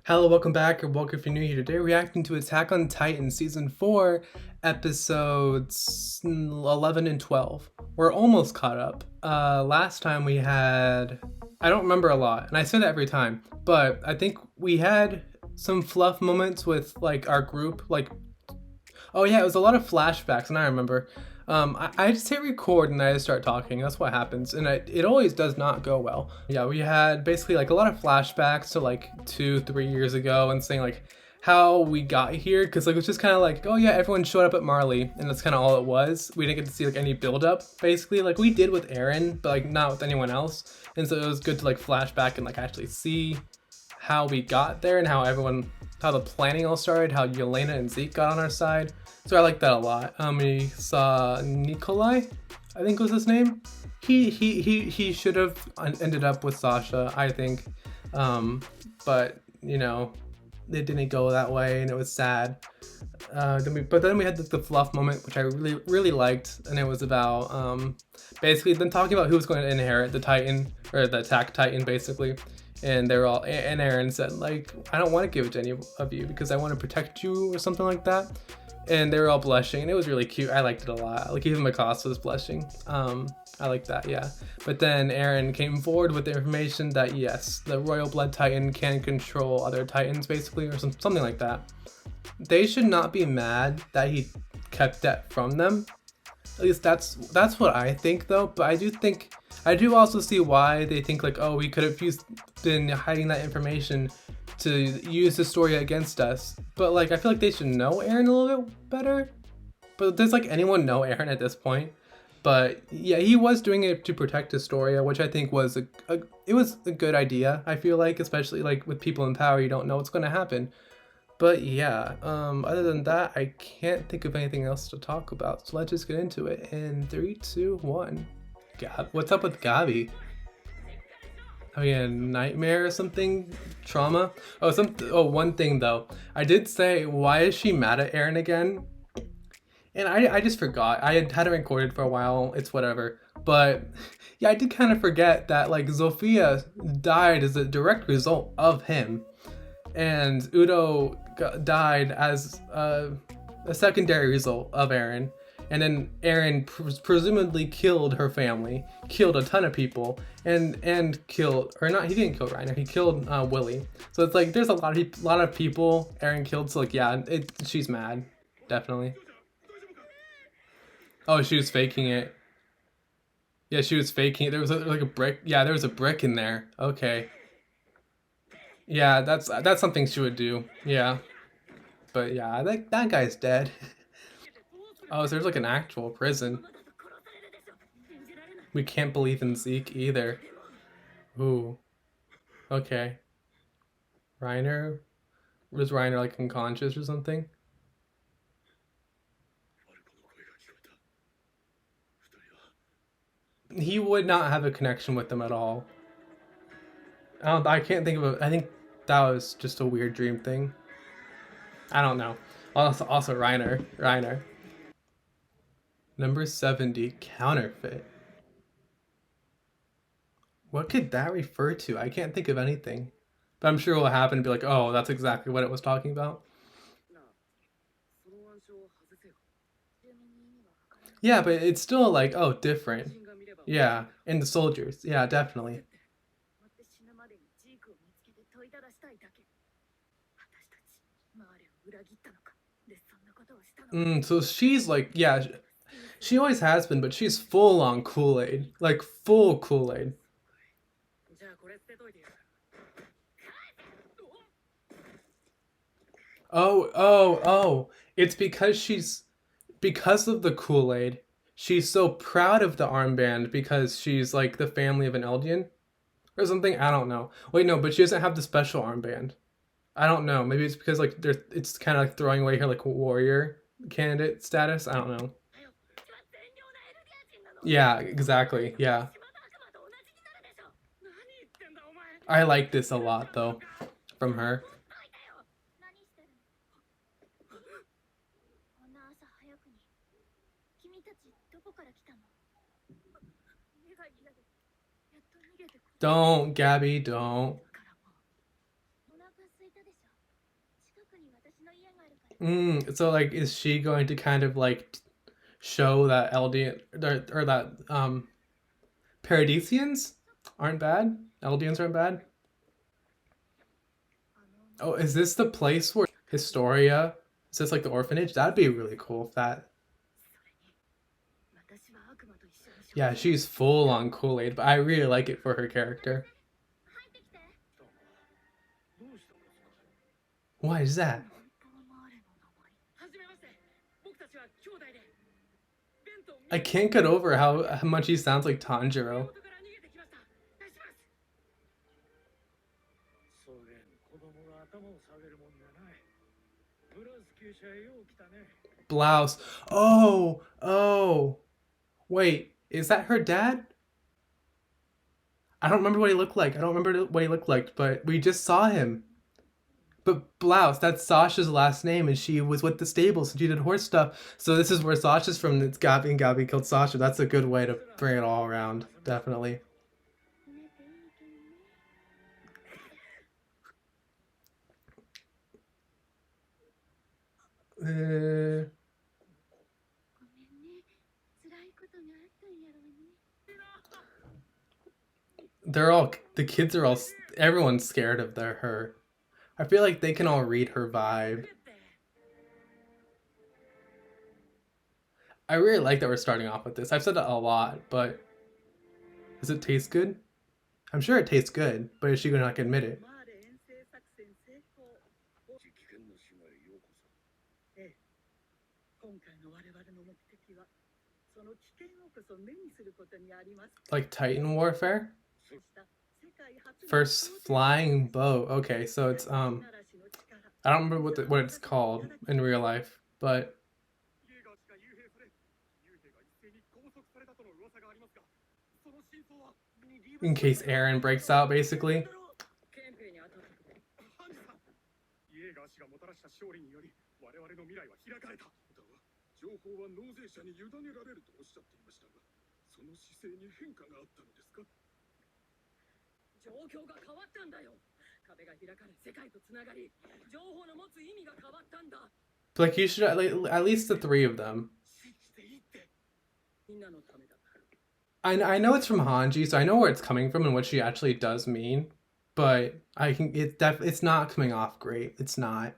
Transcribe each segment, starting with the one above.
Hello, welcome back, or welcome if you're new here. Today, reacting to Attack on Titan Season 4, Episodes 11 and 12. We're almost caught up. Last time we had... I don't remember a lot, and I say that every time, but I think we had some fluff moments with, like, our group, like... Oh yeah, it was a lot of flashbacks, and I remember. I just hit record and I just start talking. That's what happens, and it always does not go well. Yeah, we had basically like a lot of flashbacks to like 2, 3 years ago, and saying like how we got here, because like it was just kind of like, oh yeah, everyone showed up at Marley, and that's kind of all it was. We didn't get to see like any build up, basically. Like we did with Aaron, but like not with anyone else, and so it was good to like flashback and like actually see how we got there and how the planning all started, how Yelena and Zeke got on our side. So I like that a lot. We saw Nikolai, I think was his name. He should have ended up with Sasha, I think, but you know, it didn't go that way, and it was sad. But then we had the fluff moment, which I really liked, and it was about basically them talking about who was going to inherit the Titan or the Attack Titan, basically. And they were all, and Aaron said like, I don't want to give it to any of you because I want to protect you or something like that. And they were all blushing, and it was really cute. I liked it a lot. Like even Mikasa was blushing. I like that, yeah. But then Aaron came forward with the information that yes, the Royal Blood Titan can control other Titans, basically, or something like that. They should not be mad that he kept that from them. At least that's what I think, though. But I do also see why they think like, oh, we could have been hiding that information to use the story against us. But like, I feel like they should know Aaron a little bit better. But does like anyone know Aaron at this point? But yeah, he was doing it to protect Astoria, which I think was it was a good idea. I feel like, especially like with people in power, you don't know what's going to happen. But yeah, other than that, I can't think of anything else to talk about. So let's just get into it in 3, 2, 1. What's up with Gabi? Having a nightmare or something? Trauma? One thing though. I did say, why is she mad at Aaron again? And I just forgot. I had it recorded for a while. It's whatever. But yeah, I did kind of forget that like Zofia died as a direct result of him, and Udo died as a secondary result of Aaron. And then Aaron presumably killed her family, killed a ton of people, and killed, or not, he didn't kill Reiner, he killed Willie. So it's like there's a lot of people Aaron killed. So like yeah, she's mad, definitely. Oh, she was faking it. Yeah, she was faking it. There was like a brick. Yeah, there was a brick in there. Okay. Yeah, that's something she would do. Yeah, but yeah, that guy's dead. Oh, so there's like an actual prison. We can't believe in Zeke either. Ooh. Okay. Reiner? Was Reiner like unconscious or something? He would not have a connection with them at all. I can't think of a. I think that was just a weird dream thing. I don't know. Also Reiner. Number 70, counterfeit. What could that refer to? I can't think of anything. But I'm sure it will happen and be like, oh, that's exactly what it was talking about. Yeah, but it's still like, oh, different. Yeah, and the soldiers. Yeah, definitely. So she's like, yeah, she always has been, but she's full on Kool Aid. Like, full Kool Aid. Oh. It's because of the Kool Aid. She's so proud of the armband because she's like the family of an Eldian or something. I don't know. Wait, no, but she doesn't have the special armband. I don't know. Maybe it's because like it's kind of like throwing away her like warrior candidate status. I don't know. Yeah, exactly. Yeah. I like this a lot though from her. Don't, Gabby, don't. So like, is she going to kind of like show that Eldian or that Paradisians aren't bad? Eldians aren't bad? Oh, is this the place where Historia? Is this like the orphanage? That'd be really cool if that. Yeah, she's full on Kool-Aid, but I really like it for her character. Why is that? I can't get over how much he sounds like Tanjiro. Blouse. Oh. Wait, is that her dad? I don't remember what he looked like. I don't remember what he looked like, but we just saw him. But Blouse, that's Sasha's last name, and she was with the stables and she did horse stuff. So this is where Sasha's from. It's Gabi, and Gabi killed Sasha. That's a good way to bring it all around, definitely. Uh, the kids are all, everyone's scared of her. I feel like they can all read her vibe. I really like that we're starting off with this. I've said that a lot, but does it taste good? I'm sure it tastes good, but is she gonna like admit it? Like Titan warfare? First flying boat. Okay, so it's I don't remember what it's called in real life, but in case Eren breaks out, basically. Like you should at least the three of them. I know it's from Hanji, so I know where it's coming from and what she actually does mean, but it's not coming off great. It's not.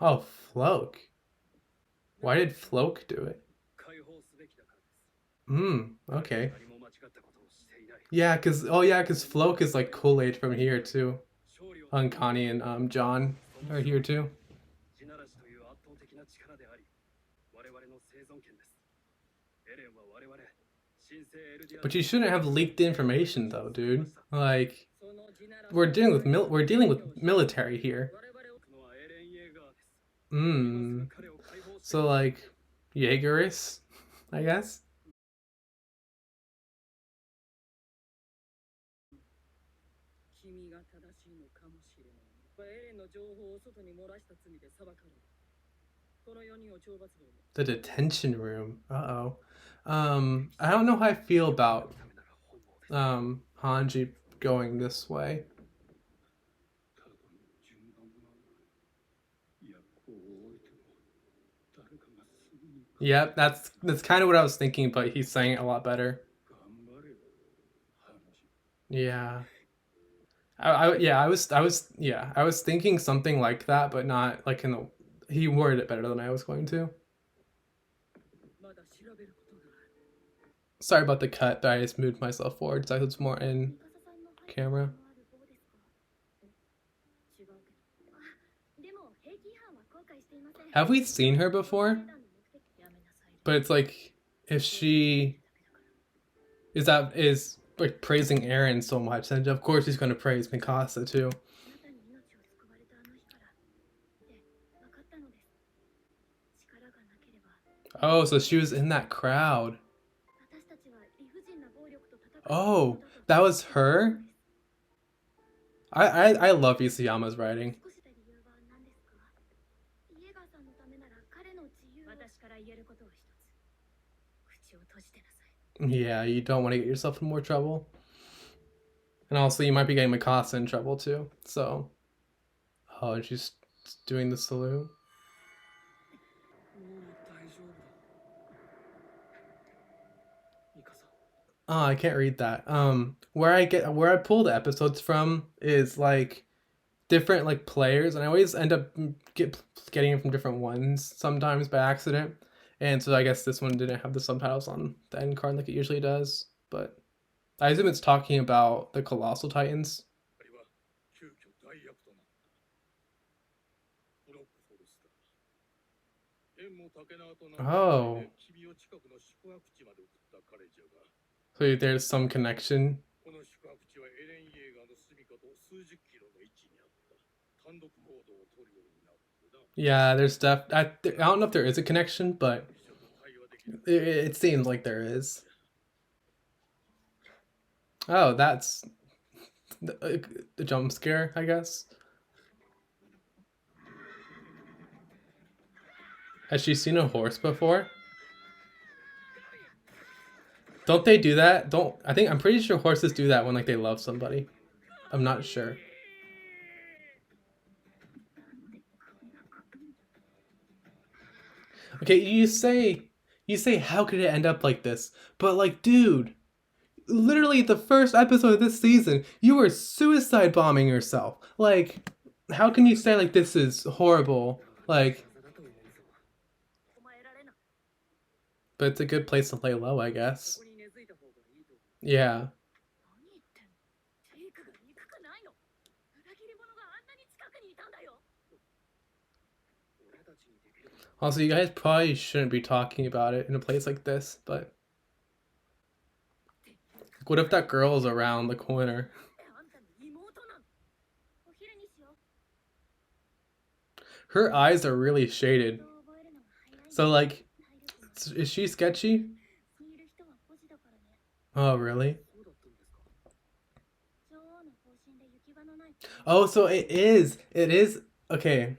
Oh, Floke. Why did Floke do it? Okay. Yeah, cause Floke is like Kool-Aid from here too. Unconnie and John are here too. But you shouldn't have leaked information though, dude. Like we're dealing with military here. So like Jaegarists, I guess. The detention room. Uh-oh. I don't know how I feel about Hanji going this way. Yep, that's kind of what I was thinking, but he's saying it a lot better. Yeah. I was thinking something like that, but not like in the. He worded it better than I was going to. Sorry about the cut, but I just moved myself forward so it's more in camera. Have we seen her before? But it's like if she is like praising Eren so much, and of course he's going to praise Mikasa too. Oh, so she was in that crowd. Oh, that was her? I love Isayama's writing. Yeah, you don't want to get yourself in more trouble. And also, you might be getting Mikasa in trouble too. So, oh, she's doing the salute. Oh, I can't read that. Where I pull the episodes from is like different like players, and I always end up getting it from different ones sometimes by accident. And so I guess this one didn't have the subtitles on the end card like it usually does, but I assume it's talking about the Colossal Titans. Oh. So there's some connection. Yeah, there's stuff. I don't know if there is a connection, but it seems like there is. Oh, that's the jump scare, I guess. Has she seen a horse before? Don't they do that? I'm pretty sure horses do that when like they love somebody. I'm not sure. Okay, you say how could it end up like this? But like, dude, literally the first episode of this season, you were suicide bombing yourself. Like, how can you say like this is horrible? Like, but it's a good place to lay low, I guess. Yeah. Also, you guys probably shouldn't be talking about it in a place like this, but what if that girl is around the corner? Her eyes are really shaded. So, like, is she sketchy? Oh, really? Oh, so it is. It is. Okay.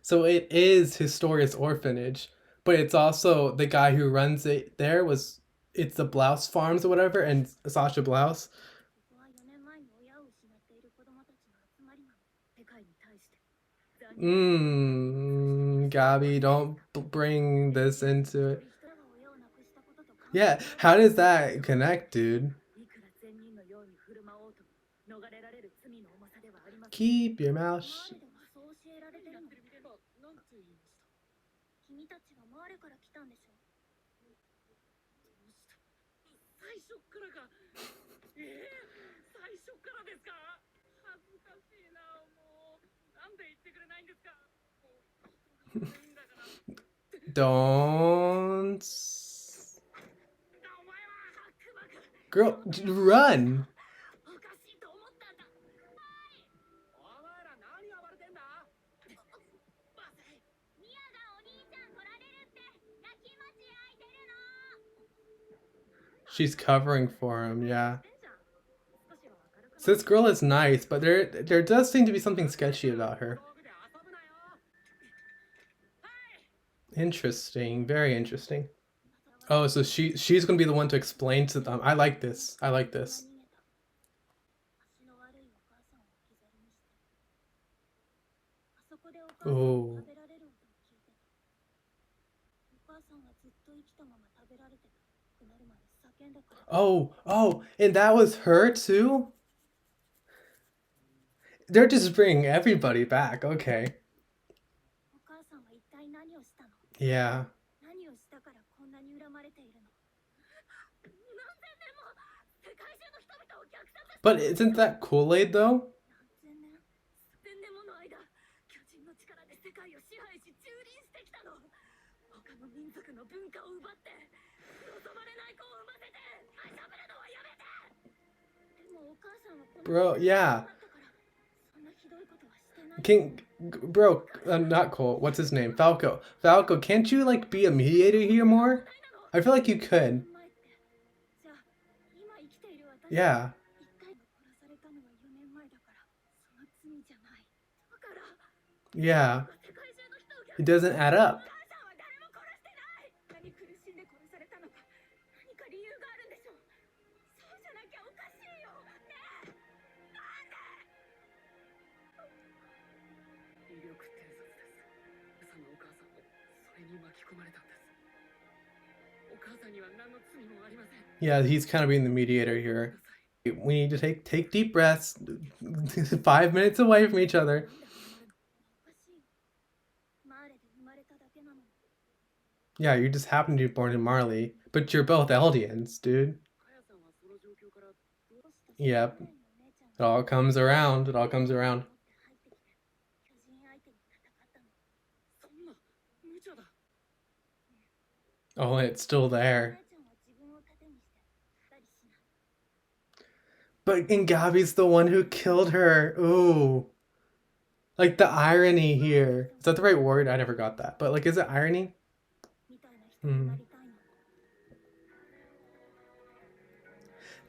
So it is Historia's orphanage, but it's also the guy who runs it there was. It's the Blouse Farms or whatever, and Sasha Blouse. Gabby, don't bring this into it. Yeah, how does that connect, dude? Keep your mouth shut. Don't. Girl, run. She's covering for him, yeah. So this girl is nice, but there does seem to be something sketchy about her. Interesting, very interesting. Oh, so she's gonna be the one to explain to them. I like this. I like this. Oh. Oh, and that was her too? They're just bringing everybody back. Okay. Yeah. But isn't that Kool-Aid though? Bro, yeah. King, bro, not Cole. What's his name? Falco. Falco, can't you like be a mediator here more? I feel like you could. Yeah. Yeah. It doesn't add up. Yeah, he's kind of being the mediator here. We need to take deep breaths. 5 minutes away from each other. Yeah, you just happen to be born in Marley, but you're both Eldians, dude. Yep. It all comes around. It all comes around. Oh, and it's still there. But and Gabby's the one who killed her. Ooh. Like the irony here. Is that the right word? I never got that. But like, is it irony? Hmm.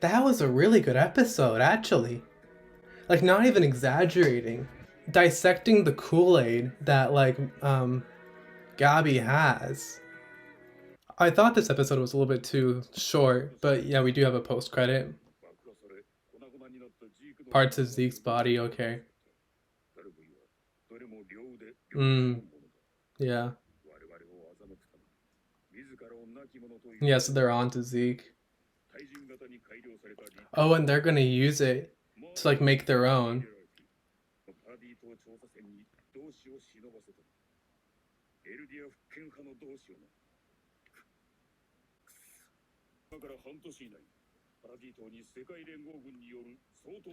That was a really good episode, actually. Like, not even exaggerating. Dissecting the Kool-Aid that, like, Gabby has. I thought this episode was a little bit too short, but yeah, we do have a post-credit. Parts of Zeke's body, okay. Yeah. Yeah, so they're on to Zeke. Oh, and they're gonna use it to like make their own.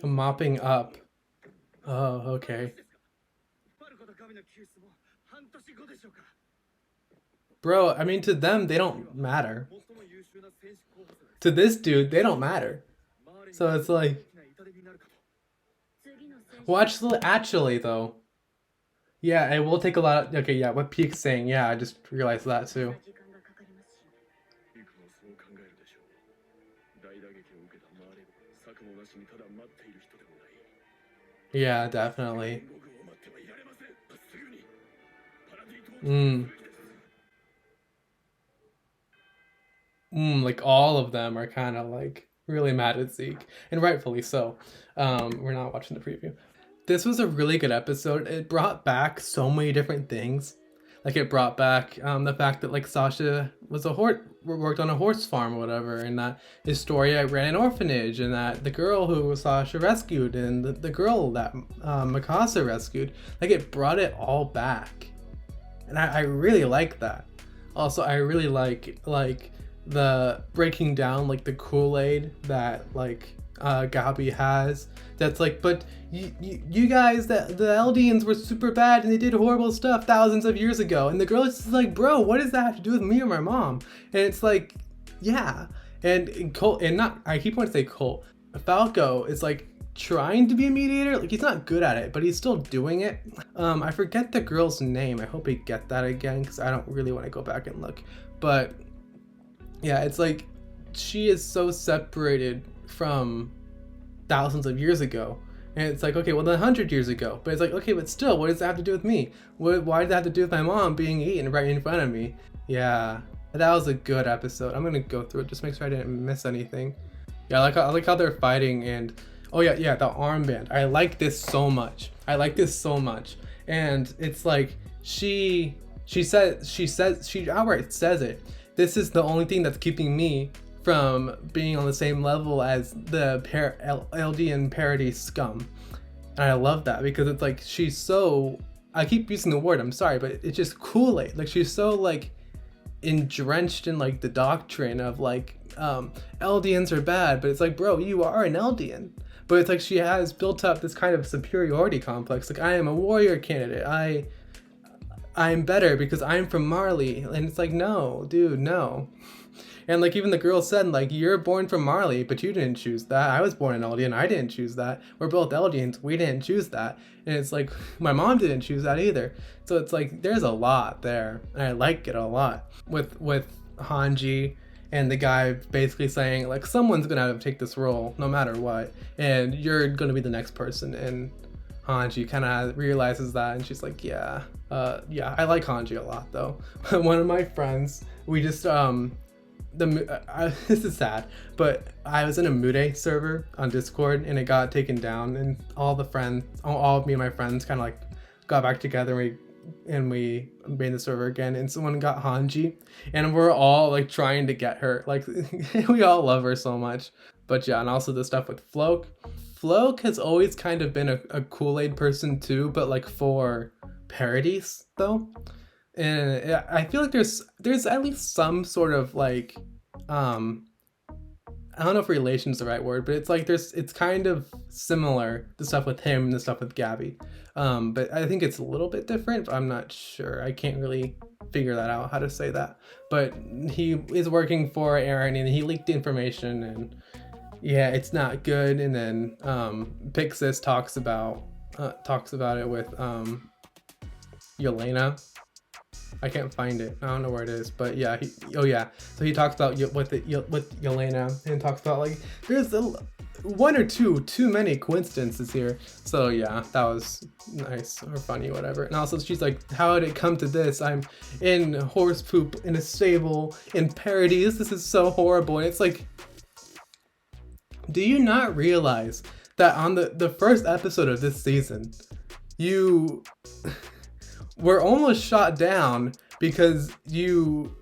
Mopping up. Oh, okay. Bro, I mean, to them, they don't matter. To this dude, they don't matter. So it's like, well, actually, though, yeah, it will take a lot. Okay, yeah, what Peak's saying, yeah, I just realized that too. Yeah, definitely. Like all of them are kind of like really mad at Zeke, and rightfully so. We're not watching the preview. This was a really good episode. It brought back so many different things. Like it brought back the fact that like Sasha was a worked on a horse farm or whatever, and that Historia ran an orphanage, and that the girl who Sasha rescued and the girl that Mikasa rescued, like it brought it all back, and I really like that. Also, I really like the breaking down like the Kool-Aid that like Gabi has. That's like, but you guys, the Eldians were super bad and they did horrible stuff thousands of years ago. And the girl is just like, bro, what does that have to do with me or my mom? And it's like, yeah. And Colt, and not, I keep wanting to say Colt. Falco is like trying to be a mediator. Like he's not good at it, but he's still doing it. I forget the girl's name. I hope we get that again because I don't really want to go back and look. But yeah, it's like she is so separated from thousands of years ago. And it's like, okay, well, 100 years ago. But it's like, okay, but still, what does that have to do with me? Why does that have to do with my mom being eaten right in front of me? Yeah, that was a good episode. I'm going to go through it, just make sure I didn't miss anything. Yeah, I like how they're fighting and... Oh, yeah, the armband. I like this so much. And it's like, she outright says it. This is the only thing that's keeping me from being on the same level as the Eldian parody scum. And I love that because it's like she's so... I keep using the word, I'm sorry, but it's just Kool-Aid. Like she's so like drenched in like the doctrine of like Eldians are bad, but it's like, bro, you are an Eldian. But it's like she has built up this kind of superiority complex. Like I am a warrior candidate. I'm better because I'm from Marley. And it's like, no, dude, no. And like even the girl said, like, you're born from Marley, but you didn't choose that. I was born an Eldian. I didn't choose that. We're both Eldians. We didn't choose that. And it's like, my mom didn't choose that either. So it's like, there's a lot there. And I like it a lot. With Hanji and the guy basically saying, like, someone's going to have to take this role no matter what. And you're going to be the next person. And Hanji kind of realizes that. And she's like, yeah. I like Hanji a lot, though. One of my friends, we just... this is sad, but I was in a Mude server on Discord and it got taken down, and all of me and my friends kind of like got back together and we we made the server again, and someone got Hanji, and we're all like trying to get her. Like we all love her so much. But yeah, and also the stuff with Floke. Floke has always kind of been a Kool-Aid person too, but like for parodies though. And I feel like there's at least some sort of like um I don't know if relation is the right word, but it's like it's kind of similar, the stuff with him and the stuff with Gabby. But I think it's a little bit different. I'm not sure. I can't really figure that out how to say that. But he is working for Aaron and he leaked information and yeah, it's not good. And then Pixis talks about it with Yelena. I can't find it. I don't know where it is, but yeah. Oh yeah. So he talks about with Yelena and talks about like there's one or two too many coincidences here. So yeah, that was nice or funny, whatever. And also she's like, how did it come to this? I'm in horse poop in a stable in parodies. This is so horrible. And it's like, do you not realize that on the first episode of this season, you were almost shot down because you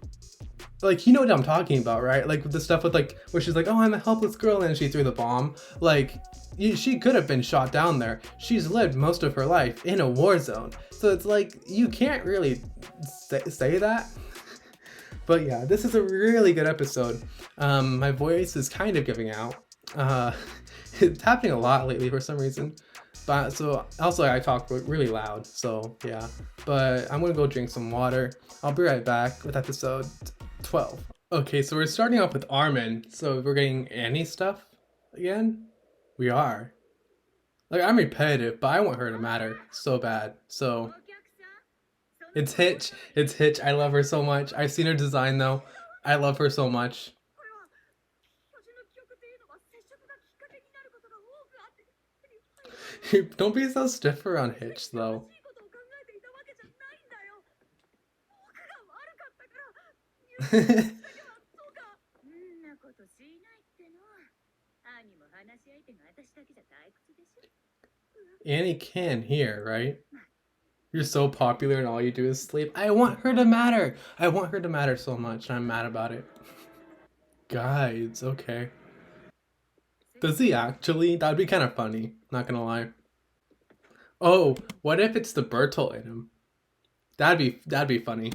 know what I'm talking about, right? Like the stuff with like where she's like, oh, I'm a helpless girl, and she threw the bomb. Like she could have been shot down there. She's lived most of her life in a war zone, so it's like you can't really say that. But yeah, this is a really good episode. My voice is kind of giving out. It's happening a lot lately for some reason. But so also I talk really loud, so yeah. But I'm gonna go drink some water. I'll be right back with episode 12. Okay, so we're starting off with Armin. So we're getting Annie stuff again. We are. Like I'm repetitive, but I want her to matter so bad. So it's Hitch. It's Hitch. I love her so much. I've seen her design though. I love her so much. Don't be so stiff around Hitch though. Annie can hear, right? You're so popular and all you do is sleep. I want her to matter. I want her to matter so much and I'm mad about it. Guides, okay. Does he actually? That'd be kind of funny, not gonna lie. Oh, what if it's the Bertolt in him? That'd be funny.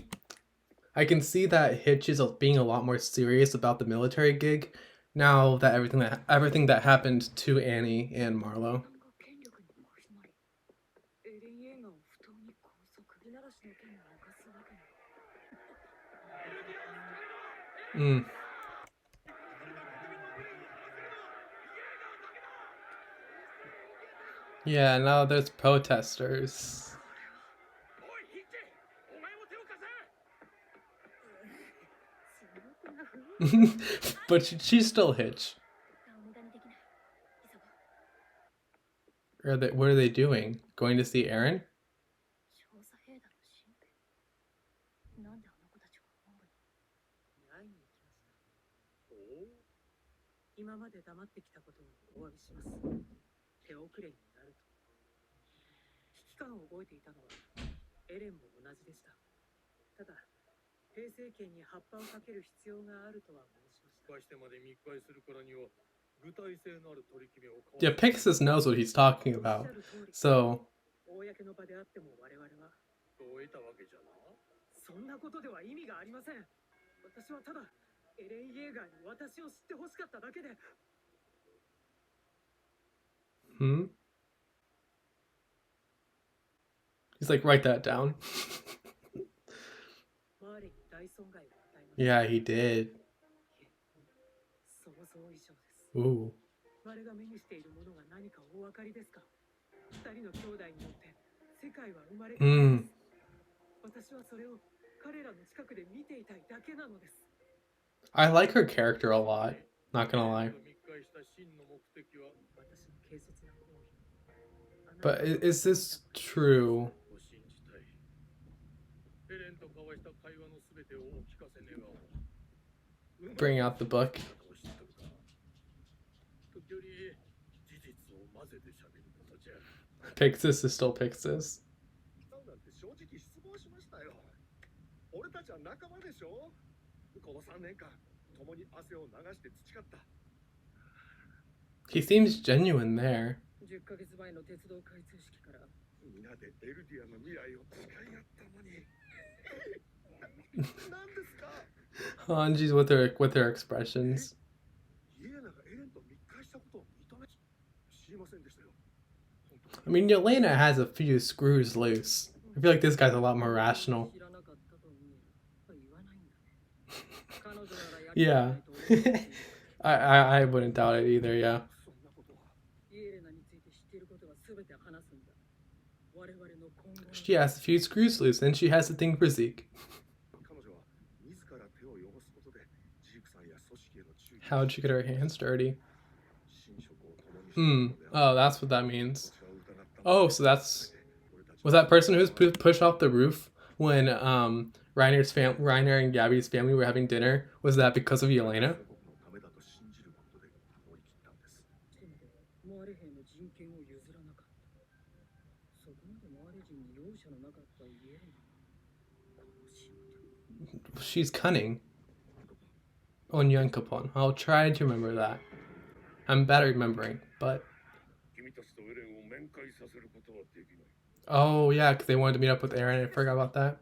I can see that Hitch is being a lot more serious about the military gig now that everything that happened to Annie and Marlo. Mm. Yeah, now there's protesters. But she's still Hitch. What are they doing? Going to see Aaron? Yeah, Pixis knows what he's talking about. So hmm? He's like, write that down. Yeah, he did. Ooh. Mm. I like her character a lot, not gonna lie. But is this true? Bring out the book. Pixis is still Pixis. He seems genuine there. Hanji's with her expressions. I mean, Yelena has a few screws loose. I feel like this guy's a lot more rational. Yeah. I wouldn't doubt it either, yeah. She has a few screws loose, and she has a thing for Zeke. How'd she get her hands dirty? Oh, that's what that means. Oh, so that's... Was that person who was pushed off the roof when Reiner and Gabby's family were having dinner? Was that because of Yelena? She's cunning. Onyankopon. I'll try to remember that. I'm bad at remembering, but... Oh, yeah, because they wanted to meet up with Eren. I forgot about that.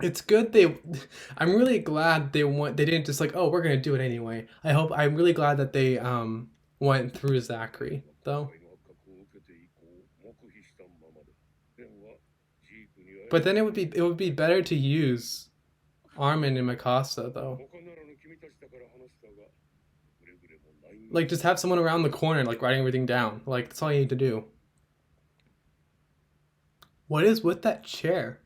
It's good they... I'm really glad they didn't just like, oh, we're going to do it anyway. I'm really glad that they went through Zachary, though. But then it would be better to use Armin and Mikasa, though. Like, just have someone around the corner, like, writing everything down. Like, that's all you need to do. What is with that chair?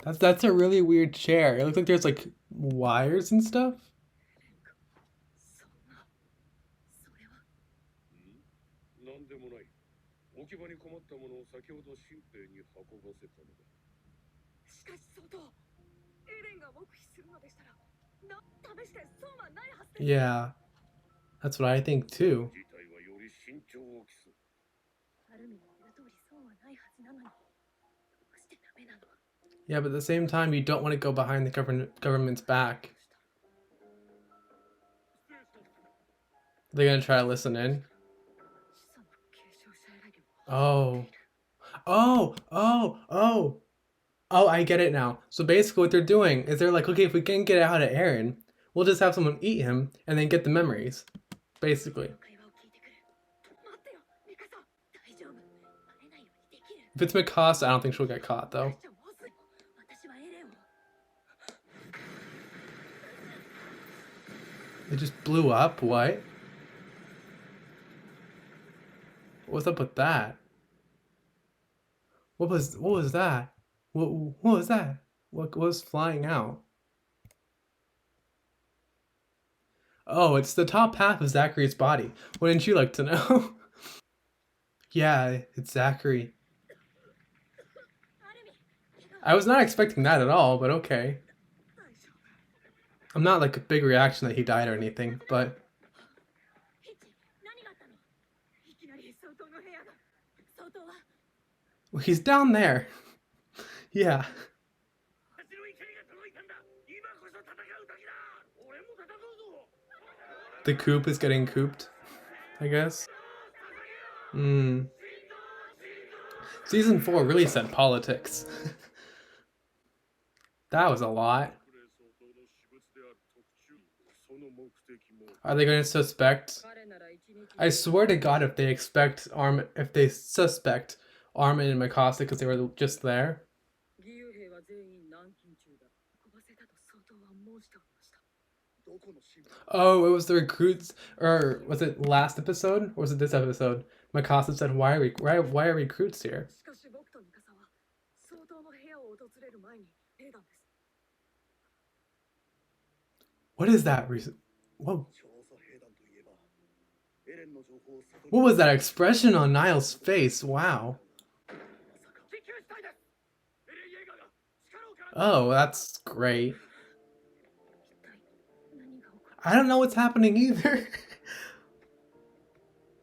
That's a really weird chair. It looks like there's, like, wires and stuff. Yeah, that's what I think too. Yeah, but at the same time, you don't want to go behind the government's back. They're gonna try to listen in. Oh. Oh, oh, oh. Oh, I get it now. So basically what they're doing is they're like, okay, if we can't get out of Eren, we'll just have someone eat him and then get the memories. Basically. If it's Mikasa, I don't think she'll get caught, though. It just blew up? What? What's up with that? What was that? What was that? What was flying out? Oh, it's the top half of Zachary's body. Wouldn't you like to know? Yeah, it's Zachary. I was not expecting that at all, but okay. I'm not like a big reaction that he died or anything, but... Well, he's down there. Yeah. The coop is getting cooped, I guess. Season 4 really said politics. That was a lot. Are they going to suspect? I swear to God, if they suspect Armin and Mikasa because they were just there. Oh, it was the recruits, or was it last episode, or was it this episode? Mikasa said, "Why are recruits here?" What is that? Whoa. What was that expression on Niall's face? Wow. Oh, that's great. I don't know what's happening either.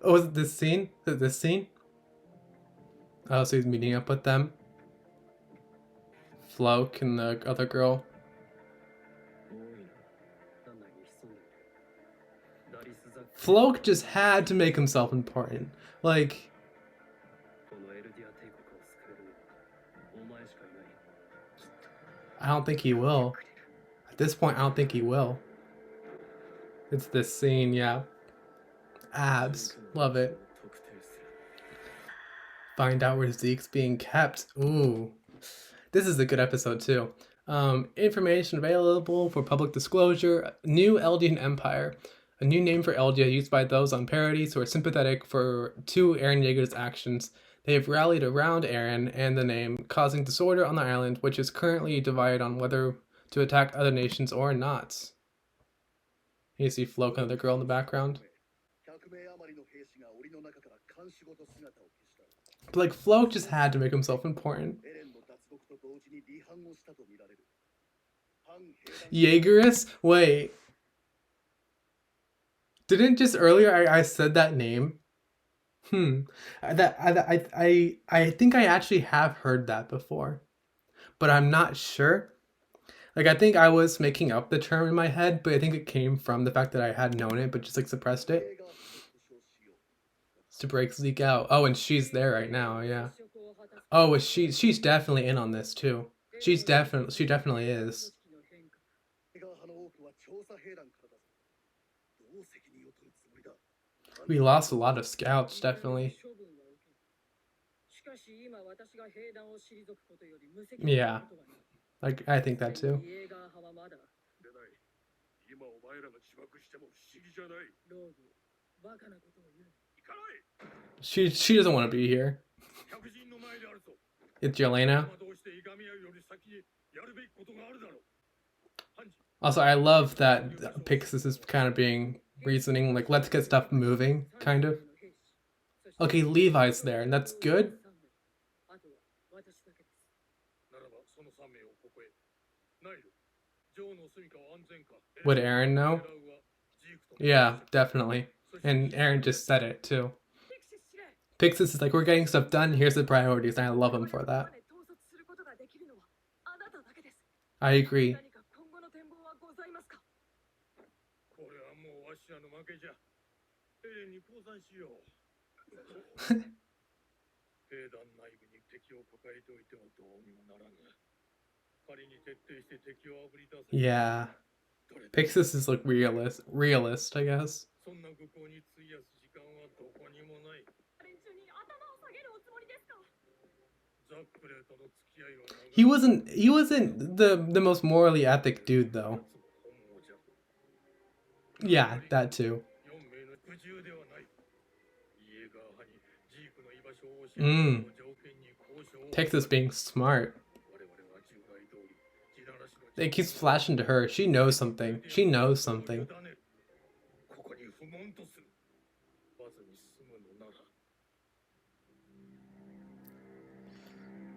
Oh, is it this scene? Is it this scene? Oh, so he's meeting up with them. Floke and the other girl. Floke just had to make himself important. Like, I don't think he will. At this point, I don't think he will. It's this scene, yeah. Abs. Love it. Find out where Zeke's being kept. Ooh. This is a good episode, too. Information available for public disclosure. New Eldian Empire. A new name for Eldia used by those on parodies who are sympathetic to Eren Yeager's actions. They have rallied around Eren and the name, causing disorder on the island, which is currently divided on whether to attack other nations or not. You see Floke and the girl in the background. But like Floke just had to make himself important. JAEGARISTS? Wait. Didn't just earlier I said that name? I think I actually have heard that before, but I'm not sure. Like I think I was making up the term in my head, but I think it came from the fact that I had known it, but just like suppressed it. To break Zeke out. Oh, and she's there right now. Yeah. Oh, she's definitely in on this too. She definitely is. We lost a lot of scouts, definitely. Yeah, like I think that too. She doesn't want to be here. It's Yelena. Also, I love that Pixis is kind of being reasoning, like, let's get stuff moving, kind of. Okay, Levi's there, and that's good. Would Eren know? Yeah, definitely. And Eren just said it, too. Pixis is like, we're getting stuff done, here's the priorities, and I love him for that. I agree. Yeah. Pixis is like realist, I guess. He wasn't the most morally ethic dude though. Yeah, that too. Texas being smart. It keeps flashing to her. She knows something. She knows something.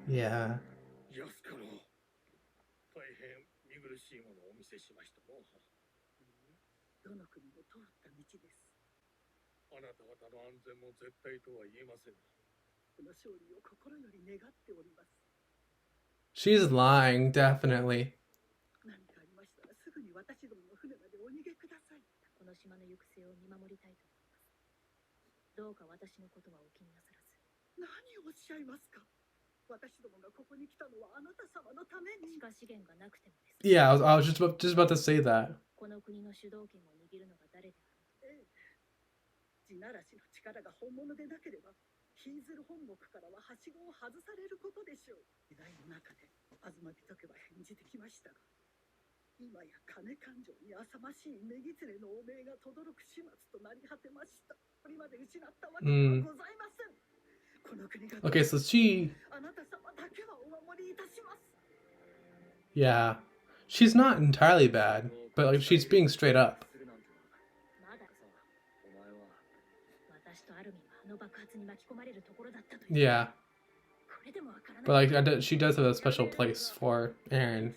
Yeah. She's lying, definitely. Yeah, I was just about to say that. Okay, so she... Yeah. She's not entirely bad, but like she's being straight up. Yeah. But like she does have a special place for Eren.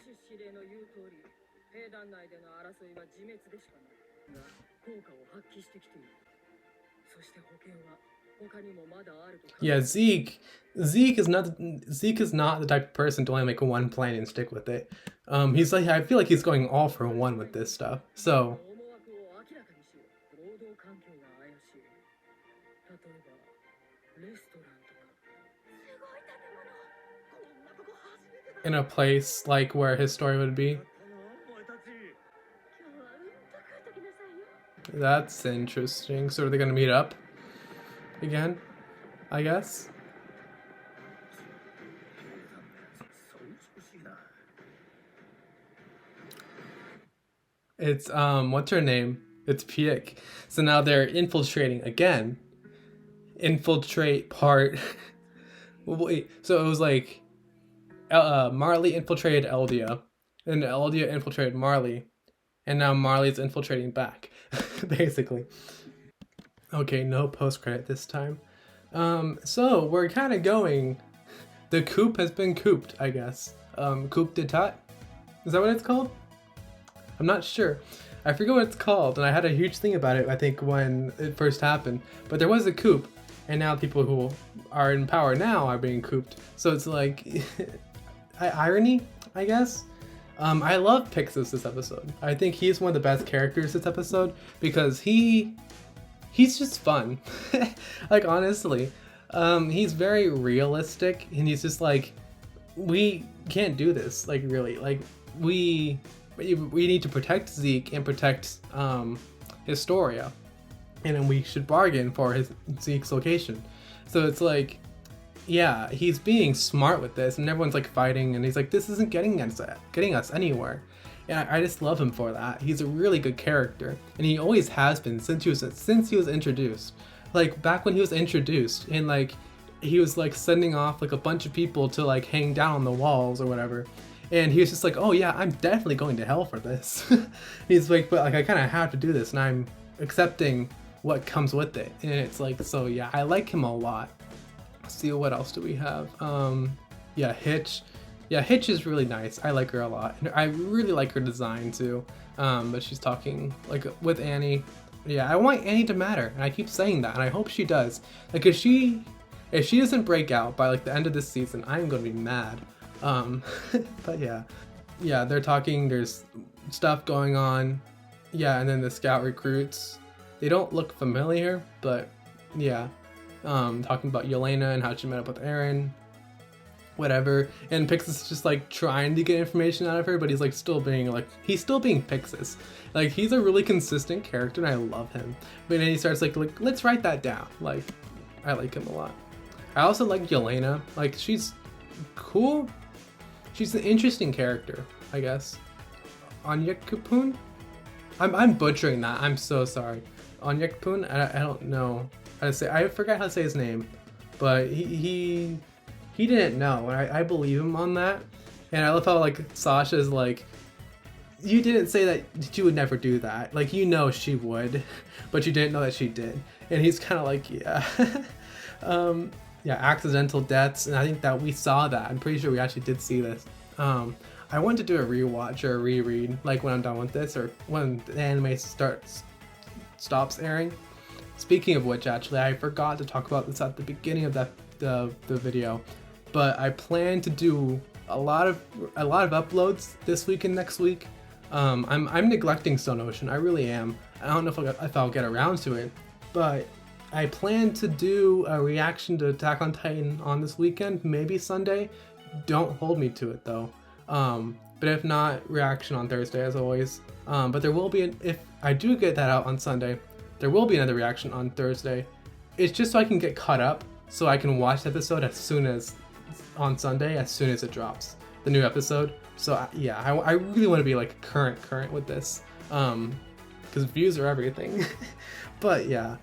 Yeah, Zeke is not the type of person to only make one plan and stick with it. He's like, I feel like he's going all for one with this stuff. So in a place like where his story would be. That's interesting. So are they gonna meet up again? I guess. It's what's her name? It's Piek. So now they're infiltrating again. Infiltrate part. Wait, so it was like Marley infiltrated Eldia, and Eldia infiltrated Marley, and now Marley's infiltrating back, basically. Okay, no post credit this time. So we're kind of going. The coup has been couped, I guess. Coup d'etat? Is that what it's called? I'm not sure. I forget what it's called, and I had a huge thing about it, I think, when it first happened. But there was a coup, and now people who are in power now are being couped. So it's like, irony, I guess? I love Pixis this episode. I think he's one of the best characters this episode, because he's just fun. Like, honestly. He's very realistic, and he's just like, we can't do this, like, really. Like, we need to protect Zeke and protect Historia, and then we should bargain for Zeke's location. So it's like, yeah, he's being smart with this, and everyone's like fighting, and he's like, this isn't getting us anywhere. And I just love him for that. He's a really good character, and he always has been since he was introduced. Like back when he was introduced, and like he was like sending off like a bunch of people to like hang down on the walls or whatever. And he was just like, oh yeah, I'm definitely going to hell for this. He's like, but like I kind of have to do this, and I'm accepting what comes with it. And it's like, so yeah, I like him a lot. Let's see, what else do we have? Yeah, Hitch. Yeah, Hitch is really nice. I like her a lot. I really like her design too. But she's talking like with Annie. Yeah, I want Annie to matter, and I keep saying that, and I hope she does. Like if she doesn't break out by like the end of this season, I'm gonna be mad. But yeah, they're talking. There's stuff going on. Yeah, and then the scout recruits. They don't look familiar, but yeah, talking about Yelena and how she met up with Aaron. Whatever, and Pixis is just like trying to get information out of her, but he's still being Pixis. Like he's a really consistent character, and I love him. But then he starts like let's write that down. Like I like him a lot. I also like Yelena. Like she's cool. She's an interesting character, I guess. Onyekupun? I'm butchering that. I'm so sorry. Onyekupun? I don't know how to say. I forgot how to say his name, but he didn't know, and I believe him on that. And I love how like Sasha's like, you didn't say that you would never do that. Like you know she would, but you didn't know that she did. And he's kind of like, yeah. Yeah, accidental deaths, and I think that we saw that. I'm pretty sure we actually did see this. I want to do a rewatch or a reread, like when I'm done with this, or when the anime stops airing. Speaking of which, actually, I forgot to talk about this at the beginning of the video, but I plan to do a lot of uploads this week and next week. I'm neglecting Stone Ocean. I really am. I don't know if I'll get around to it, but I plan to do a reaction to Attack on Titan on this weekend, maybe Sunday. Don't hold me to it though. But if not, reaction on Thursday as always. But there will be if I do get that out on Sunday, there will be another reaction on Thursday. It's just so I can get caught up, so I can watch the episode as soon as on Sunday, as soon as it drops, the new episode. So yeah, I really want to be like current with this, because views are everything. But yeah.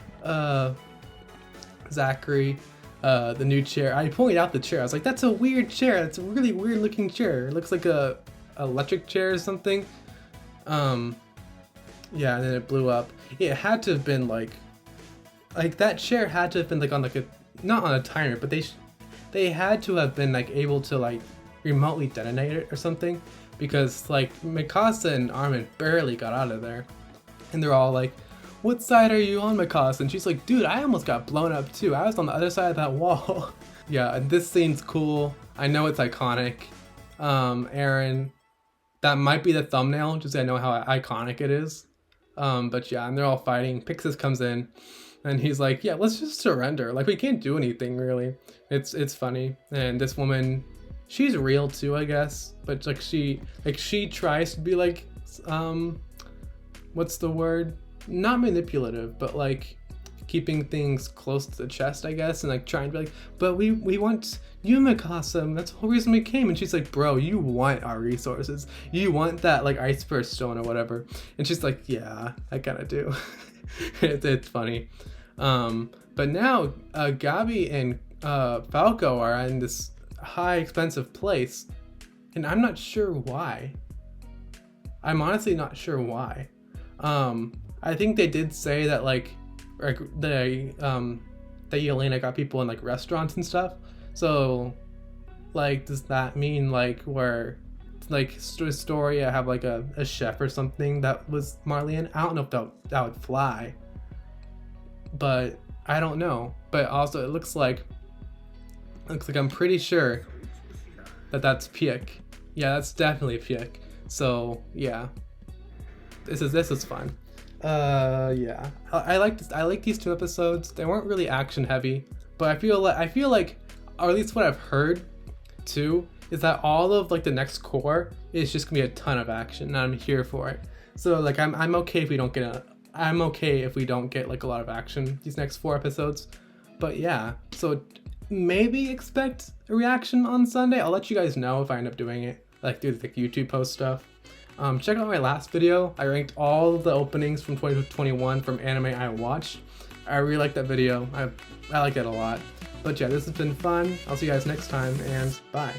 Zachary, the new chair. I pointed out the chair. I was like, that's a weird chair. That's a really weird looking chair. It looks like a electric chair or something. Yeah, and then it blew up. It had to have been like that chair had to have been like on like not on a timer, but they had to have been like able to like remotely detonate it or something, because like Mikasa and Armin barely got out of there. and they're all like, what side are you on, Mikasa? And she's like, dude, I almost got blown up too. I was on the other side of that wall. Yeah, and this scene's cool. I know it's iconic. Aaron, that might be the thumbnail, just so I know how iconic it is. But yeah, and they're all fighting. Pixis comes in, and he's like, yeah, let's just surrender. Like, we can't do anything, really. It's funny. And this woman, she's real too, I guess. But like she tries to be like, what's the word? Not manipulative, but like keeping things close to the chest, I guess, and like trying to be like, but we want you, Mikasa, that's the whole reason we came. And she's like, bro, you want our resources, you want that like iceberg stone or whatever. And she's like, yeah, I kind of do. It's funny. But now Gabi and Falco are in this high expensive place, and I'm not sure why. I'm honestly not sure why. I think they did say that like that Yelena got people in like restaurants and stuff. So like, does that mean like where like story I have like a chef or something that was Marlene? I don't know if that would fly, but I don't know. But also it looks like I'm pretty sure that that's Piek. Yeah, that's definitely Piek. So yeah, this is fun. Yeah, I like these 2 episodes. They weren't really action heavy, but I feel like, or at least what I've heard too, is that all of like the next core is just gonna be a ton of action, and I'm here for it. So like I'm okay if we don't get like a lot of action these next 4 episodes. But yeah, so maybe expect a reaction on Sunday. I'll let you guys know if I end up doing it, like do the YouTube post stuff. Check out my last video. I ranked all of the openings from 2021 from anime I watched. I really like that video. I like that a lot. But yeah, this has been fun. I'll see you guys next time, and bye.